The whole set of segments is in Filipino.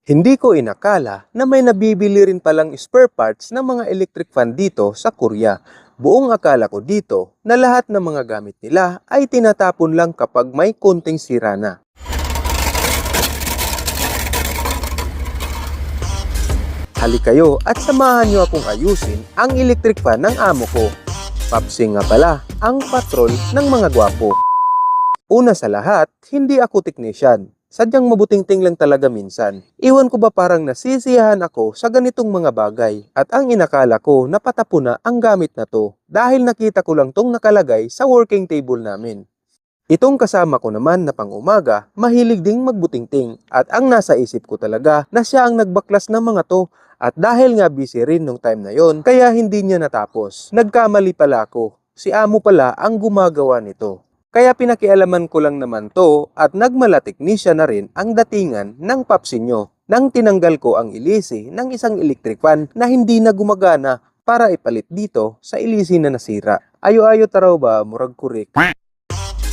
Hindi ko inakala na may nabibili rin palang spare parts ng mga electric fan dito sa Korea. Buong akala ko dito na lahat ng mga gamit nila ay tinatapon lang kapag may konting sira na. Halika kayo at samahan niyo akong ayusin ang electric fan ng amo ko. Papsing nga pala ang patrol ng mga gwapo. Una sa lahat, hindi ako technician. Sadyang mabuting-ting lang talaga minsan. Iwan ko ba parang nasisiyahan ako sa ganitong mga bagay at ang inakala ko na patapo na ang gamit na to dahil nakita ko lang tong nakalagay sa working table namin. Itong kasama ko naman na pang-umaga, mahilig ding magbuting-ting at ang nasa isip ko talaga na siya ang nagbaklas ng mga to at dahil nga busy rin nung time na yon kaya hindi niya natapos. Nagkamali pala ako. Si amo pala ang gumagawa nito. Kaya pinakialaman ko lang naman to at nagmala-teknisya na rin ang datingan ng papsinyo nang tinanggal ko ang ilisi ng isang electric fan na hindi na gumagana para ipalit dito sa ilisi na nasira. Ayo-ayo taraw ba, murag kurik.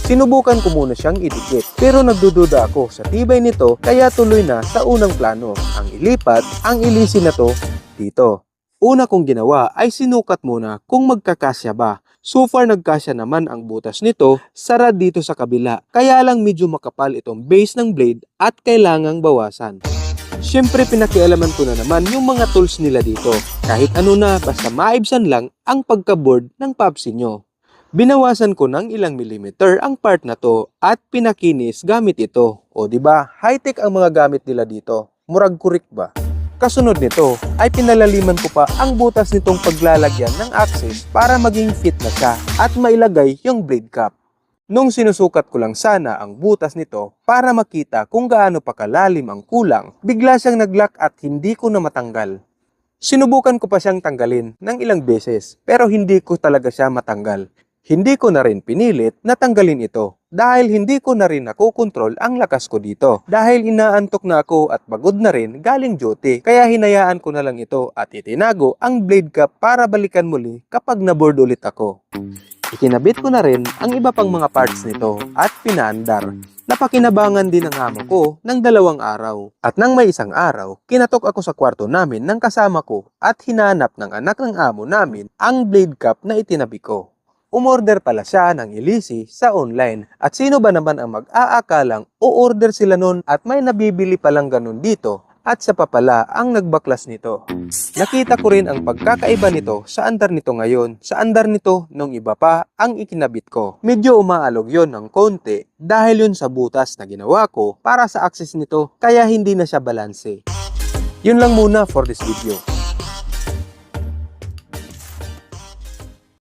Sinubukan ko muna siyang idikit pero nagdududa ako sa tibay nito kaya tuloy na sa unang plano ang ilipat ang ilisi na to dito. Una kong ginawa ay sinukat muna kung magkakasya ba. So far nagkasya naman ang butas nito, sara dito sa kabila. Kaya lang medyo makapal itong base ng blade at kailangang bawasan. Siyempre pinakialaman ko na naman yung mga tools nila dito. Kahit ano na basta maibsan lang ang pagka-board ng papsi nyo. Binawasan ko ng ilang millimeter ang part na to at pinakinis gamit ito. O diba, high-tech ang mga gamit nila dito. Murag kurik ba? Kasunod nito ay pinalaliman ko pa ang butas nitong paglalagyan ng axis para maging fit na siya at mailagay yung blade cap. Nung sinusukat ko lang sana ang butas nito para makita kung gaano pa kalalim ang kulang, bigla siyang naglock at hindi ko na matanggal. Sinubukan ko pa siyang tanggalin ng ilang beses pero hindi ko talaga siya matanggal. Hindi ko na rin pinilit na tanggalin ito dahil hindi ko na rin nakokontrol ang lakas ko dito. Dahil inaantok na ako at pagod na rin galing duty kaya hinayaan ko na lang ito at itinago ang blade cap para balikan muli kapag na-board ulit ako. Ikinabit ko na rin ang iba pang mga parts nito at pinaandar. Napakinabangan din ang amo ko ng 2 araw. At nang may isang araw, kinatok ako sa kwarto namin ng kasama ko at hinanap ng anak ng amo namin ang blade cap na itinabi ko. Umorder pala siya ng ilisi sa online at sino ba naman ang mag-aakalang o-order sila nun at may nabibili palang ganun dito at sa papala ang nagbaklas nito. Nakita ko rin ang pagkakaiba nito sa andar nito ngayon. Sa andar nito nung iba pa ang ikinabit ko. Medyo umaalog yon ng konti dahil yun sa butas na ginawa ko para sa access nito kaya hindi na siya balanse. Yun lang muna for this video.